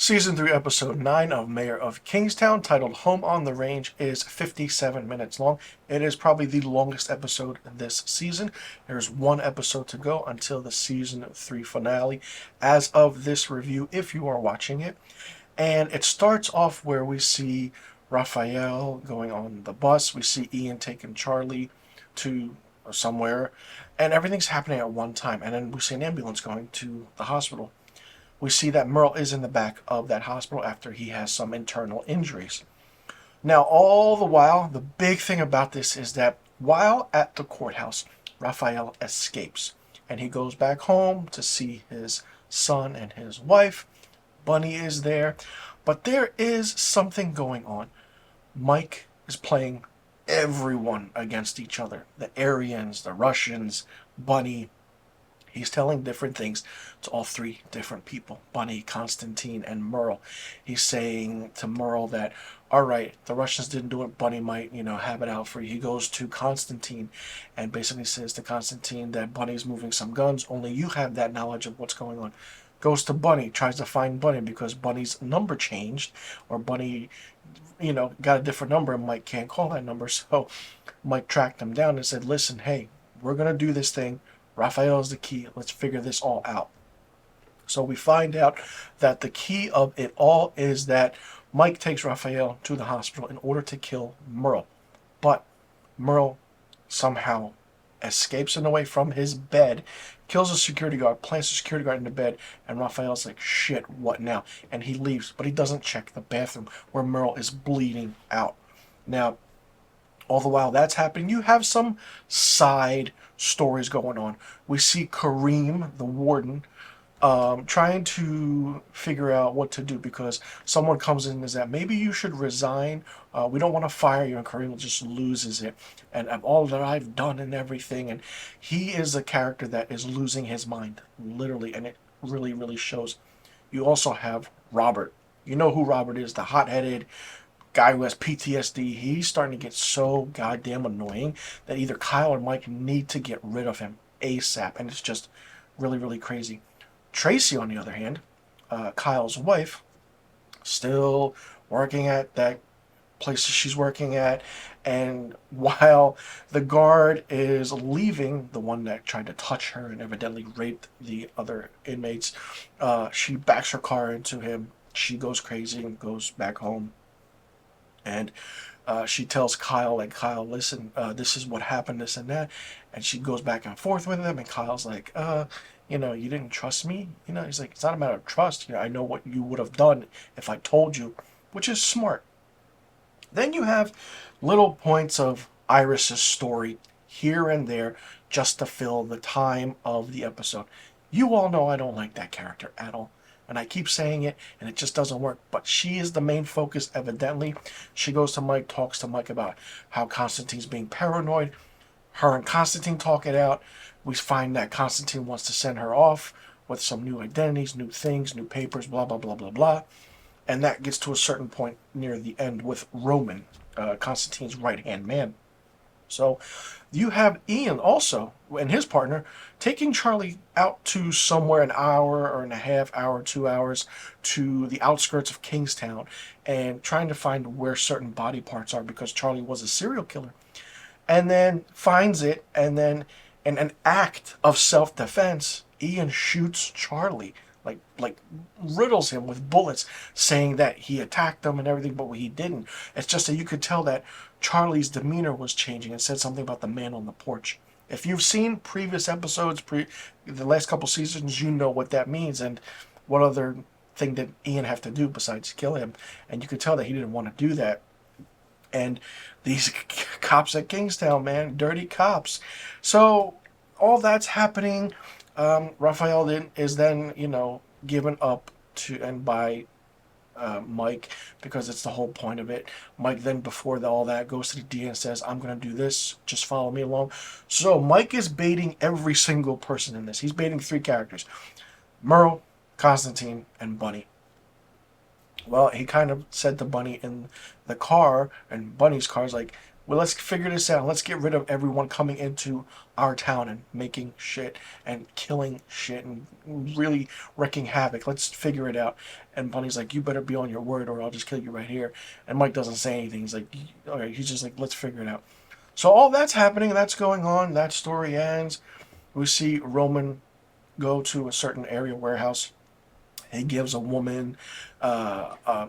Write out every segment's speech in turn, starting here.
Season 3, Episode 9 of Mayor of Kingstown, titled Home on the Range, is 57 minutes long. It is probably the longest episode this season. There's one episode to go until the Season 3 finale, as of this review, if you are watching it. And it starts off where we see Raphael going on the bus. We see Ian taking Charlie to somewhere, and everything's happening at one time. And then we see an ambulance going to the hospital. We see that Merle is in the back of that hospital after he has some internal injuries. Now, all the while, the big thing about this is that while at the courthouse, Raphael escapes and he goes back home to see his son and his wife. Bunny is there, but there is something going on. Mike is playing everyone against each other. The Aryans, the Russians, Bunny. He's telling different things to all three different people, Bunny, Constantine, and Merle. He's saying to Merle that, all right, the Russians didn't do it, Bunny might, have it out for you. He goes to Constantine and basically says to Constantine that Bunny's moving some guns, only you have that knowledge of what's going on. Goes to Bunny, tries to find Bunny because Bunny's number changed, or Bunny, got a different number and Mike can't call that number. So Mike tracked him down and said, listen, hey, we're going to do this thing. Raphael is the key. Let's figure this all out. So we find out that the key of it all is that Mike takes Raphael to the hospital in order to kill Merle. But Merle somehow escapes in a way from his bed, kills a security guard, plants a security guard in the bed, and Raphael's like, shit, what now? And he leaves, but he doesn't check the bathroom where Merle is bleeding out. Now, all the while that's happening, you have some side stories going on. We see Kareem, the warden, trying to figure out what to do because someone comes in and says that maybe you should resign. We don't want to fire you, and Kareem just loses it. And of all that I've done and everything, and he is a character that is losing his mind, literally, and it really, really shows. You also have Robert. You know who Robert is, the hot-headed guy who has PTSD. He's starting to get so goddamn annoying that either Kyle or Mike need to get rid of him ASAP, and it's just really, really crazy. Tracy, on the other hand, Kyle's wife, still working at that place she's working at, and while the guard is leaving, the one that tried to touch her and evidently raped the other inmates, she backs her car into him. She goes crazy and goes back home. And she tells Kyle, like, Kyle, listen, this is what happened, this and that. And she goes back and forth with him. And Kyle's like, you didn't trust me? He's like, it's not a matter of trust. I know what you would have done if I told you, which is smart. Then you have little points of Iris's story here and there just to fill the time of the episode. You all know I don't like that character at all. And I keep saying it, and it just doesn't work. But she is the main focus, evidently. She goes to Mike, talks to Mike about how Constantine's being paranoid. Her and Constantine talk it out. We find that Constantine wants to send her off with some new identities, new things, new papers, blah, blah, blah, blah, blah. And that gets to a certain point near the end with Roman, Constantine's right-hand man. So you have Ian also and his partner taking Charlie out to somewhere an hour or and a half hour, 2 hours to the outskirts of Kingstown and trying to find where certain body parts are because Charlie was a serial killer. And then finds it, and then in an act of self-defense, Ian shoots Charlie, like riddles him with bullets, saying that he attacked them and everything, but he didn't. It's just that you could tell that Charlie's demeanor was changing and said something about the man on the porch. If you've seen previous episodes, the last couple seasons, you know what that means and what other thing did Ian have to do besides kill him. And you could tell that he didn't want to do that. And these cops at Kingstown, man, dirty cops. So all that's happening. Raphael is then, given up to and by Mike, because it's the whole point of it. Mike then, before all that, goes to the DA and says, I'm going to do this. Just follow me along. So Mike is baiting every single person in this. He's baiting three characters. Merle, Constantine, and Bunny. Well, he kind of said to Bunny in the car, and Bunny's car's like, Well, let's figure this out. Let's get rid of everyone coming into our town and making shit and killing shit and really wreaking havoc. Let's figure it out. And Bunny's like, you better be on your word or I'll just kill you right here. And Mike doesn't say anything. He's like, all right, he's just like, let's figure it out. So all that's happening, that's going on. That story ends. We see Roman go to a certain area warehouse. He gives a woman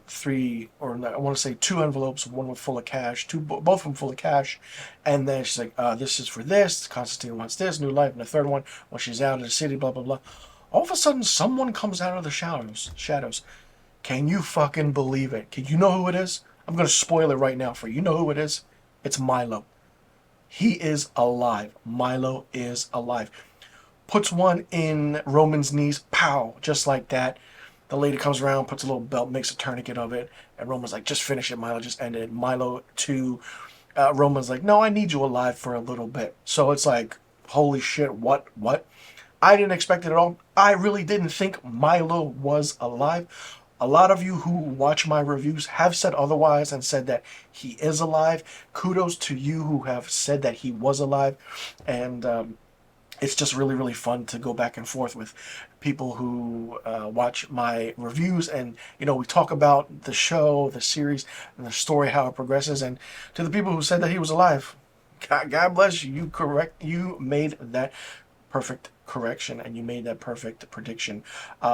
three, or I want to say two envelopes, one with full of cash, both of them full of cash, and then she's like, "This is for this. Constantine wants this, new life." And the third one, when she's out of the city, blah blah blah. All of a sudden, someone comes out of the shadows. Shadows. Can you fucking believe it? Can you know who it is? I'm gonna spoil it right now for you. You know who it is? It's Milo. He is alive. Milo is alive. Puts one in Roman's knees, pow, just like that. The lady comes around, puts a little belt, makes a tourniquet of it, and Roman's like, just finish it, Milo, just end it. Milo to Roman's like, no, I need you alive for a little bit. So it's like, holy shit, what? I didn't expect it at all. I really didn't think Milo was alive. A lot of you who watch my reviews have said otherwise and said that he is alive. Kudos to you who have said that he was alive. And it's just really, really fun to go back and forth with people who watch my reviews. And, you know, we talk about the show, the series, and the story, how it progresses. And to the people who said that he was alive, God bless you. You made that perfect correction and you made that perfect prediction.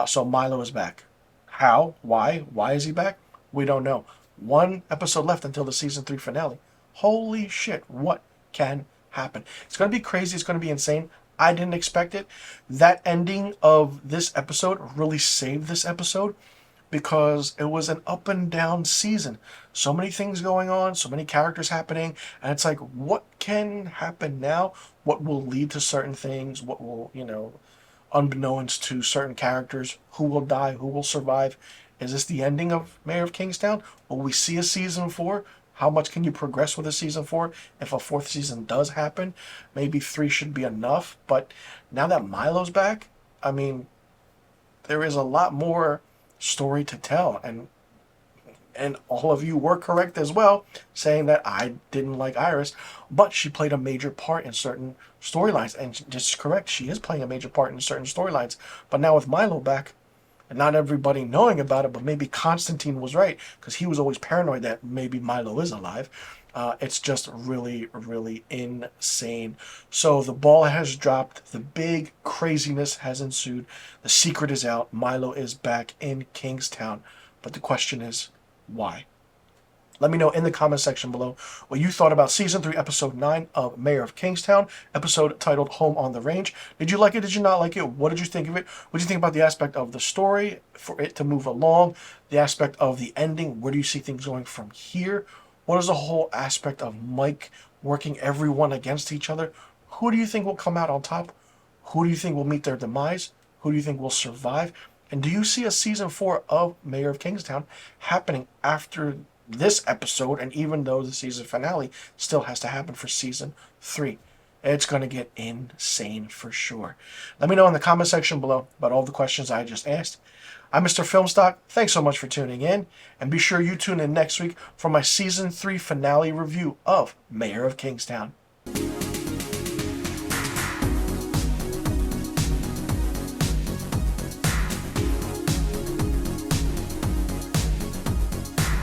So Milo is back. How? Why? Why is he back? We don't know. One episode left until the season 3 finale. Holy shit, what can happen? It's going to be crazy. It's going to be insane. I didn't expect it. That ending of this episode really saved this episode because it was an up and down season. So many things going on, so many characters happening, and it's like, what can happen now? What will lead to certain things? What will, unbeknownst to certain characters, who will die, who will survive? Is this the ending of Mayor of Kingstown? Will we see a season 4? How much can you progress with a season 4? If a 4th season does happen, maybe 3 should be enough. But now that Milo's back, I mean, there is a lot more story to tell. And all of you were correct as well, saying that I didn't like Iris, but she played a major part in certain storylines. And just correct, she is playing a major part in certain storylines. But now with Milo back, and not everybody knowing about it, but maybe Constantine was right, because he was always paranoid that maybe Milo is alive. It's just really, really insane. So the ball has dropped. The big craziness has ensued. The secret is out. Milo is back in Kingstown. But the question is, why? Let me know in the comment section below what you thought about Season 3, Episode 9 of Mayor of Kingstown, episode titled Home on the Range. Did you like it? Did you not like it? What did you think of it? What did you think about the aspect of the story, for it to move along, the aspect of the ending? Where do you see things going from here? What is the whole aspect of Mike working everyone against each other? Who do you think will come out on top? Who do you think will meet their demise? Who do you think will survive? And do you see a Season 4 of Mayor of Kingstown happening after this episode, and even though the season finale still has to happen for Season 3? It's going to get insane for sure. Let me know in the comment section below about all the questions I just asked. I'm Mr. Filmstock. Thanks so much for tuning in, and be sure you tune in next week for my Season 3 finale review of Mayor of Kingstown.